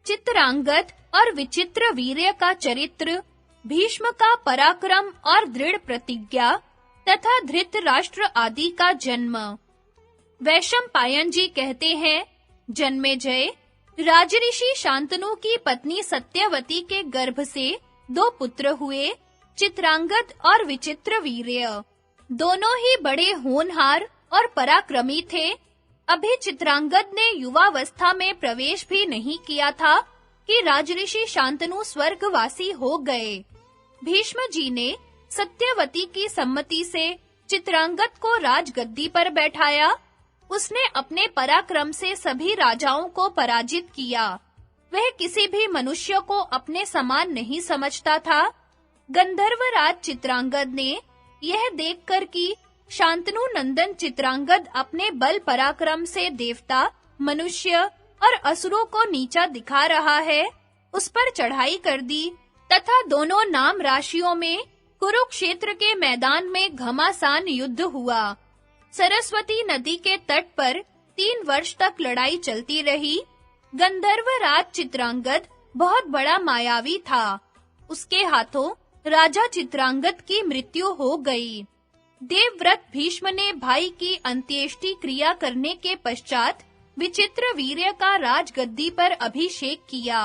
चित्रांगद और विचित्र वीर्य का चरित्र, भीष्म का पराक्रम और दृढ़ प्रतिज्ञा तथा धृतराष्ट्र आदि का जन्म। वैशंपायन जी कहते हैं, जन्मेजय, राजऋषि शांतनु की पत्नी सत्यवती के गर्भ से 2 पुत्र हुए, चित्रांगद और विचित्र वीर्य। दोनों ही बड़े होनहार और पराक्रमी थे। अभी चित्रांगद ने युवावस्था में प्रवेश भी नहीं किया था कि राजऋषि शांतनु स्वर्गवासी हो गए। भीष्म जी ने सत्यवती की सम्मति से चित्रांगद को राजगद्दी पर बैठाया। उसने अपने पराक्रम से सभी राजाओं को पराजित किया। वह किसी भी मनुष्य को अपने समान नहीं समझता था। गंधर्वराज चित्रांगद ने यह देखकर कि शांतनु नंदन चित्रांगद अपने बल पराक्रम से देवता, मनुष्य और असुरों को नीचा दिखा रहा है, उस पर चढ़ाई कर दी तथा दोनों नाम राशियों में कुरुक्षेत्र के मैदान में घमासान युद्ध हुआ। सरस्वती नदी के तट पर 3 वर्ष तक लड़ाई चलती रही। गंधर्वराज चित्रांगद बहुत बड़ा मायावी था। उसके हाथों राजा चित्रांगद की मृत्यु हो गई। देवव्रत भीष्म ने भाई की अंत्येष्टि क्रिया करने के पश्चात विचित्र वीर्य का राजगद्दी पर अभिषेक किया।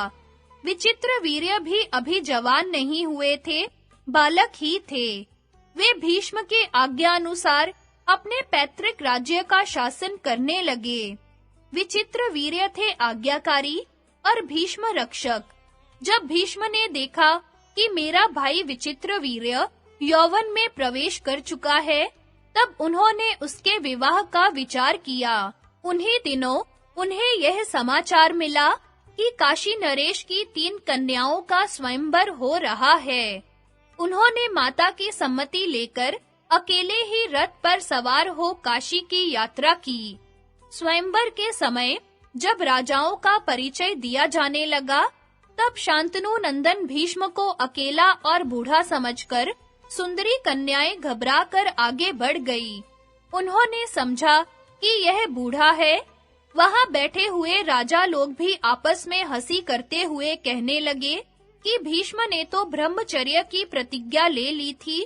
विचित्र वीर्य भी अभी जवान नहीं हुए थे, बालक ही थे। वे भीष्म के आज्ञा अनुसार अपने पैतृक राज्य का शासन करने लगे। विचित्र वीर्य थे आज्ञाकारी और भीष्म रक्षक। जब भीष्म ने देखा कि मेरा भाई विचित्र वीर्य यौवन में प्रवेश कर चुका है, तब उन्होंने उसके विवाह का विचार किया। उन्हीं दिनों उन्हें यह समाचार मिला कि काशी नरेश की 3 कन्याओं का स्वयंवर हो रहा है। उन्होंने माता की सम्मति लेकर अकेले ही रथ पर सवार हो काशी की यात्रा की। स्वयंवर के समय जब राजाओं का परिचय दिया जाने लगा, तब शांतनु नंदन भीष्म को अकेला और बूढ़ा समझकर सुंदरी कन्याएं घबराकर आगे बढ़ गई। उन्होंने समझा कि यह बूढ़ा है। वहां बैठे हुए राजा लोग भी आपस में हंसी करते हुए कहने लगे कि भीष्म ने तो ब्रह्मचर्य की प्रतिज्ञा ले ली थी,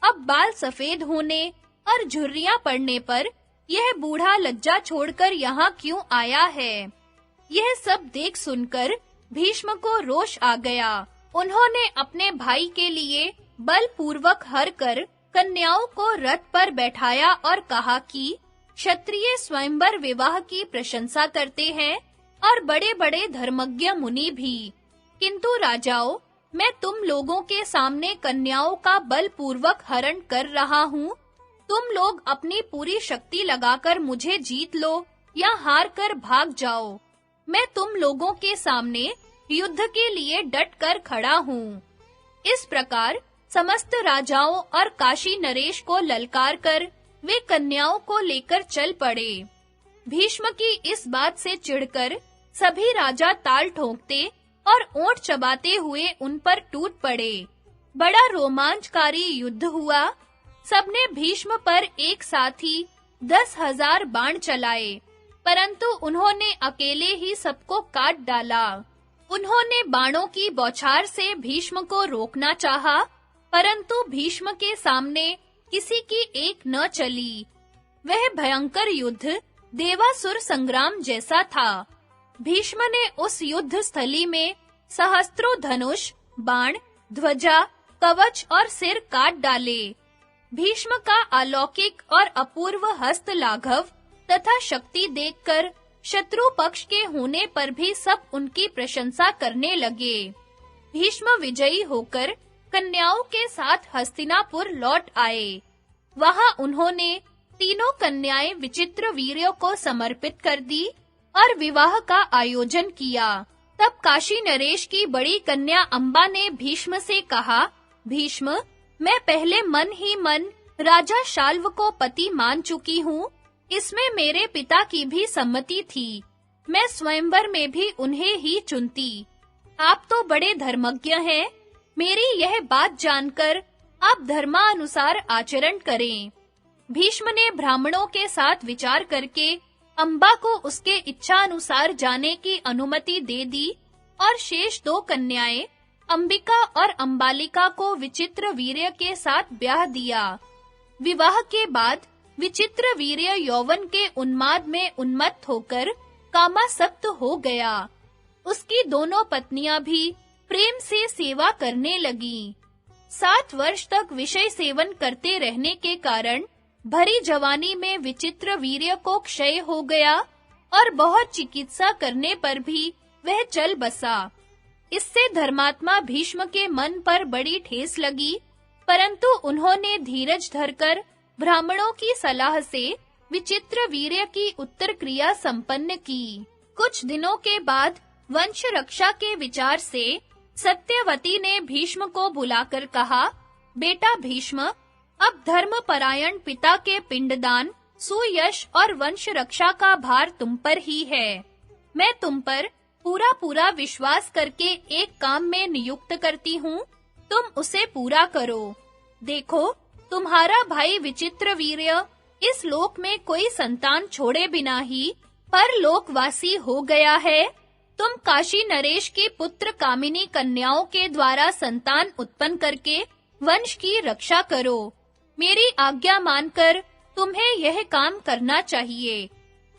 अब बाल सफेद होने और झुर्रियां पड़ने पर यह बूढ़ा लज्जा छोड़कर यहाँ क्यों आया है। यह सब देख सुनकर भीष्म को रोष आ गया। उन्होंने अपने भाई के लिए बलपूर्वक हर कर कन्याओं को रथ पर बैठाया और कहा कि क्षत्रिय स्वयंवर विवाह की प्रशंसा करते हैं और बड़े-बड़े धर्मज्ञ मुनि भी, किंतु राजाओं, मैं तुम लोगों के सामने कन्याओं का बलपूर्वक हरण कर रहा हूँ। तुम लोग अपनी पूरी शक्ति लगाकर मुझे जीत लो या हार कर भाग जाओ। मैं तुम लोगों के सामने युद्ध के लिए डट कर खड़ा हूँ। इस प्रकार समस्त राजाओं और काशी नरेश को ललकार कर वे कन्याओं को लेकर चल पड़े। भीष्म की इस बात से चिढ़कर सभी राजा ताल ठोंकते और ओंठ चबाते हुए उन पर टूट पड़े। बड़ा रोमांचकारी युद्ध हुआ। सबने भीष्म पर एक साथ ही 10,000 बाण चलाए, परंतु उन्होंने अकेले ही सबको काट डाला। उन्होंने बाणों की बौछार से भीष्म को रोकना चाहा, परंतु भीष्म के सामने किसी की एक न चली। वह भयंकर युद्ध देवासुर संग्राम जैसा था। भीष्म ने उस युद्ध स्थली में सहस्त्रों धनुष, बाण, ध्वजा, कवच और सिर काट डाले। भीष्म का अलौकिक और अपूर्व हस्त लाघव तथा शक्ति देखकर शत्रु पक्ष के होने पर भी सब उनकी प्रशंसा करने लगे। भीष्म विजयी होकर कन्याओं के साथ हस्तिनापुर लौट आए। वहां उन्होंने तीनों कन्याएं विचित्र वीर्यों को समर्पित कर दी और विवाह का आयोजन किया। तब काशी नरेश की बड़ी कन्या अंबा ने भीष्म से कहा, भीष्म, मैं पहले मन ही मन राजा शाल्व को पति मान चुकी हूँ। इसमें मेरे पिता की भी सम्मति थी। मैं स्वयंवर में भी उन्हें ही चुनती। आप तो बड़े धर्मज्ञ हैं। मेरी यह बात जानकर आप धर्मानुसार आचरण करें। भीष्म ने ब्राह्मणों के साथ विचार करके अंबा को उसके इच्छा अनुसार जाने की अनुमति दे दी और शेष 2 कन्याएं अंबिका और अंबालिका को विचित्रवीर्य के साथ ब्याह दिया। विवाह के बाद विचित्रवीर्य यौवन के उन्माद में उन्मत्त होकर कामासक्त हो गया। उसकी दोनों पत्नियां भी प्रेम से सेवा करने लगीं। 7 वर्ष तक विषय सेवन करते रहने के कारण भरी जवानी में विचित्रवीर्य को क्षय हो गया और बहुत चिकित्सा करने पर भी वह चल बसा। इससे धर्मात्मा भीष्म के मन पर बड़ी ठेस लगी, परंतु उन्होंने धीरज धरकर ब्राह्मणों की सलाह से विचित्रवीर्य की उत्तर क्रिया संपन्न की। कुछ दिनों के बाद वंश रक्षा के विचार से सत्यवती ने भीष्म को बुलाकर कहा, बेटा भीष्म, अब धर्मपरायण पिता के पिंडदान, सुयश और वंश रक्षा का भार तुम पर ही है। मैं तुम पर पूरा विश्वास करके एक काम में नियुक्त करती हूँ, तुम उसे पूरा करो। देखो, तुम्हारा भाई विचित्रवीर्य इस लोक में कोई संतान छोड़े बिना ही परलोकवासी हो गया है। तुम काशी नरेश की पुत्र कामिनी कन्याओं के द्वारा संतान उत्पन्न करके वंश की रक्षा करो। मेरी आज्ञा मानकर तुम्हें यह काम करना चाहिए।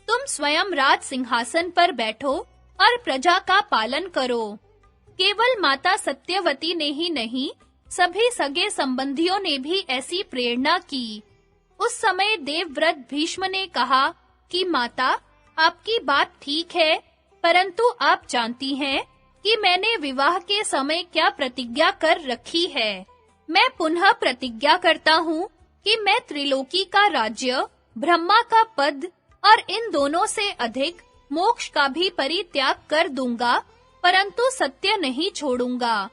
तुम स्वयं राज सिंहासन पर बैठो और प्रजा का पालन करो। केवल माता सत्यवती ने ही नहीं, सभी सगे संबंधियों ने भी ऐसी प्रेरणा की। उस समय देवव्रत भीष्म ने कहा कि माता, आपकी बात ठीक है, परंतु आप जानती हैं कि मैंने विवाह के समय क्या प्रतिज्ञा कर रखी है। मैं पुनः प्रतिज्ञा करता हूँ कि मैं त्रिलोकी का राज्य, ब्रह्मा का पद और इन दोनों से अधिक मोक्ष का भी परित्याग कर दूंगा, परंतु सत्य नहीं छोड़ूंगा।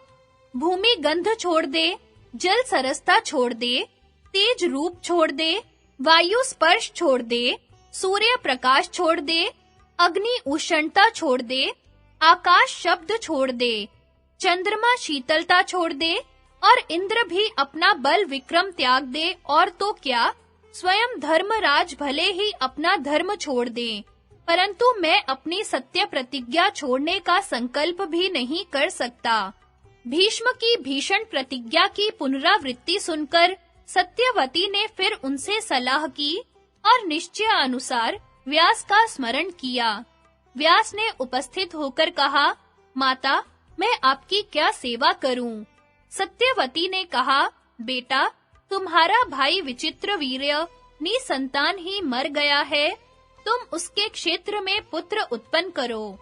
भूमि गंध छोड़ दे, जल सरसता छोड़ दे, तेज रूप छोड़ दे, वायु स्पर्श छोड़ दे, सूर्य प्रकाश छोड़ दे, अग्नि उष्णता छोड़ दे, आकाश शब्द छोड़ दे, चंद्रमा शीतलता छोड़ दे और इंद्र भी अपना बल विक्रम त्याग दे, और तो क्या, स्वयं धर्मराज भले ही अपना धर्म छोड़ दे, परंतु मैं अपनी सत्य प्रतिज्ञा छोड़ने का संकल्प भी नहीं कर सकता। भीष्म की भीषण प्रतिज्ञा की पुनरावृत्ति सुनकर सत्यवती ने फिर उनसे सलाह की और निश्चय अनुसार व्यास का स्मरण किया। व्यास ने उपस्थित होकर कहा, माता, मैं आपकी क्या सेवा करूं? सत्यवती ने कहा, बेटा, तुम्हारा भाई विचित्रवीर्य निसंतान ही मर गया है, तुम उसके क्षेत्र में पुत्र उत्पन्न करो।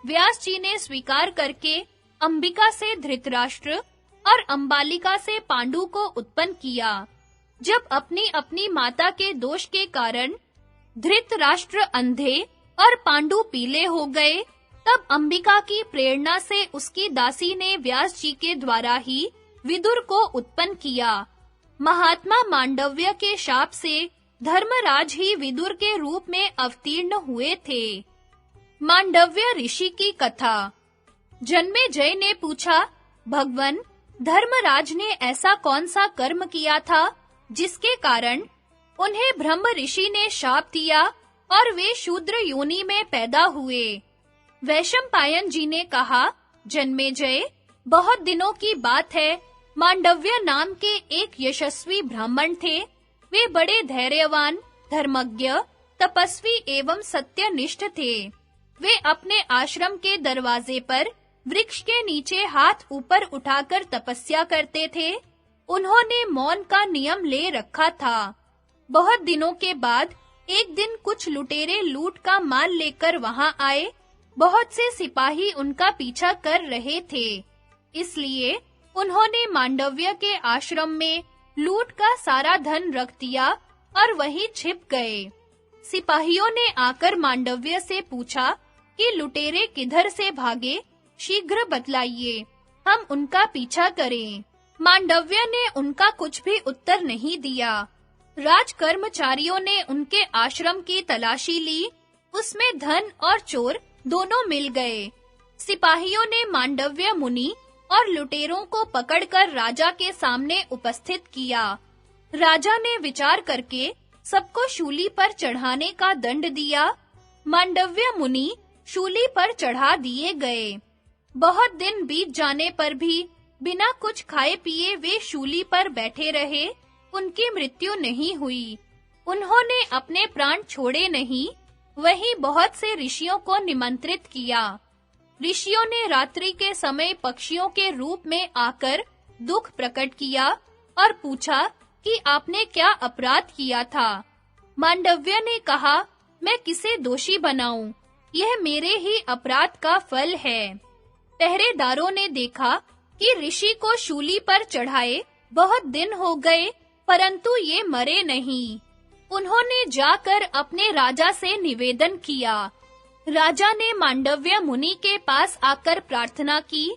व्यास जी ने स्वीकार करके अंबिका से धृतराष्ट्र और अंबालिका से पांडु को उत्पन्न किया। जब अपनी माता के दोष के कारण धृतराष्ट्र अंधे और पांडु पीले हो गए, तब अंबिका की प्रेरणा से उसकी दासी ने व्यास जी के द्वारा ही विदुर को उत्पन्न किया। महात्मा मांडव्य के शाप से धर्मराज ही विदुर के रूप में अवतीर्ण हुए थे। मांडव्य ऋषि की कथा। जन्मेजय ने पूछा, भगवन, धर्मराज ने ऐसा कौन सा कर्म किया था जिसके कारण उन्हें ब्रह्म ऋषि ने शाप दिया और वे शूद्र योनि में पैदा हुए? वैशंपायन जी ने कहा, जन्मेजय, बहुत दिनों की बात है, मांडव्य नाम के एक यशस्वी ब्राह्मण थे। वे बड़े धैर्यवान, धर्मज्ञ, तपस्वी एवं सत्यनिष्ठ थे। वे अपने आश्रम के दरवाजे पर वृक्ष के नीचे हाथ ऊपर उठाकर तपस्या करते थे। उन्होंने मौन का नियम ले रखा था। बहुत दिनों के बाद एक दिन कुछ लुटेरे लूट का माल लेकर वहां आए। बहुत से सिपाही उनका पीछा कर रहे थे, इसलिए उन्होंने मांडव्य के आश्रम में लूट का सारा धन रख दिया और वहीं छिप गए। सिपाहियों ने आकर मांडव्य से पूछा कि लुटेरे किधर से भागे, शीघ्र बतलाइए, हम उनका पीछा करें। मांडव्य ने उनका कुछ भी उत्तर नहीं दिया। राजकर्मचारियों ने उनके आश्रम की तलाशी ली, उसमें धन और चोर दोनों मिल गए। सिपाहियों ने मांडव्य मुनि और लुटेरों को पकड़कर राजा के सामने उपस्थित किया। राजा ने विचार करके सबको शूली पर चढ़ाने का दंड दिया। मांडव्य मुनि शूली पर चढ़ा दिए गए। बहुत दिन बीत जाने पर भी बिना कुछ खाए पिए वे शूली पर बैठे रहे। उनकी मृत्यु नहीं हुई। उन्होंने अपने प्राण छोड़े नहीं। वहीं बहुत से ऋषियों को निमंत्रित किया। ऋषियों ने रात्रि के समय पक्षियों के रूप में आकर दुख प्रकट किया और पूछा कि आपने क्या अपराध किया था। मांडव्य ने कहा, मैं किसे दोषी बनाऊं? यह मेरे ही अपराध का फल है। पहरेदारों ने देखा कि ऋषि को शूली पर चढ़ाए बहुत दिन हो गए, परंतु ये मरे नहीं। उन्होंने जाकर अपने राजा से निवेदन किया। राजा ने मांडव्य मुनि के पास आकर प्रार्थना की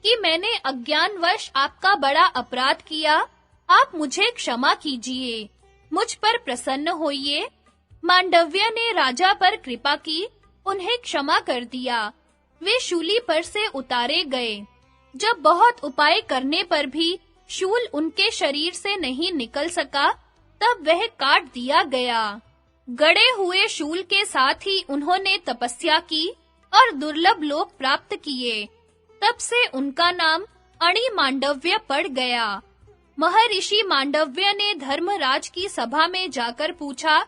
कि मैंने अज्ञानवश आपका बड़ा अपराध किया, आप मुझे क्षमा कीजिए, मुझ पर प्रसन्न होइए। मांडव्य ने राजा पर कृपा की, उन्हें क्षमा कर दिया। वे शूली पर से उतारे गए। जब बहुत उपाय करने पर भी शूल उनके शरीर से नहीं निकल सका, तब वह काट दिया गया। गड़े हुए शूल के साथ ही उन्होंने तपस्या की और दुर्लभ लोक प्राप्त किए। तब से उनका नाम अणि मांडव्य पड़ गया। महर्षि मांडव्य ने धर्मराज की सभा में जाकर पूछा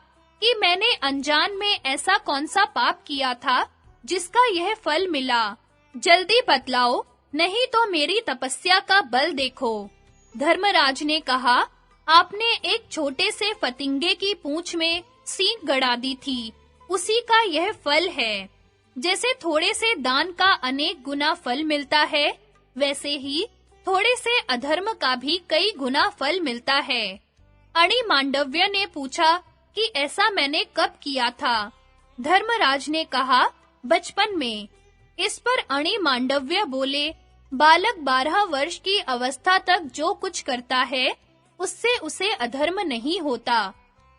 कि मैंने अनजान में ऐसा कौन सा पाप किया था जिसका यह फल मिला? जल्दी बतलाओ, नहीं तो मेरी तपस्या का बल देखो। धर्मराज ने कहा, आपने एक छोटे से फतिंगे की पूंछ में सींग गड़ा दी थी, उसी का यह फल है। जैसे थोड़े से दान का अनेक गुना फल मिलता है, वैसे ही थोड़े से अधर्म का भी कई गुना फल मिलता है। अणि मांडव्य ने पूछा कि ऐसा मैंने कब किया था? धर्मराज ने कहा, बचपन में। इस पर अणि मांडव्य बोले, बालक 12 वर्ष की अवस्था तक जो कुछ करता है, उससे उसे अधर्म नहीं होता,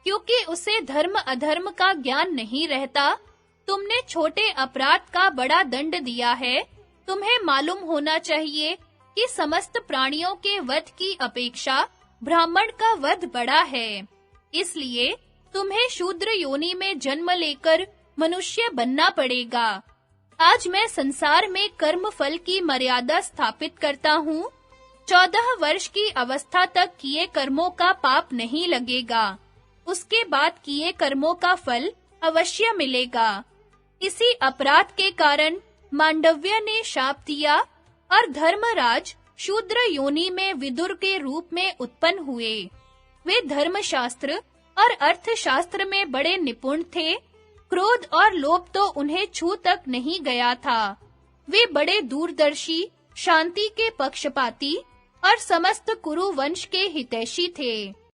क्योंकि उसे धर्म अधर्म का ज्ञान नहीं रहता। तुमने छोटे अपराध का बड़ा दंड दिया है। तुम्हें मालूम होना चाहिए कि समस्त प्राणियों के वध की अपेक्षा ब्राह्मण का वध बड़ा है। इसलिए तुम्हें शूद्र योनि में जन्म लेकर मनुष्य बनना पड़ेगा। आज मैं संसार में कर्म फल की मर्यादा स्थापित करता हूँ। 14 वर्ष की अवस्था तक किए कर्मों का पाप नहीं लगेगा। उसके बाद किए कर्मों का फल अवश्य मिलेगा। इसी अपराध के कारण मांडव्य ने शाप दिया और धर्मराज शूद्र योनि में विदुर के रूप में उत्पन्न हुए। वे धर्मशास्त्र और अर्थशास्त्र में बड़े निपुण थे। क्रोध और लोभ तो उन्हें छू तक नहीं गया था। वे बड़े दूरदर्शी, शांति के पक्षपाती और समस्त कुरु वंश के हितैषी थे।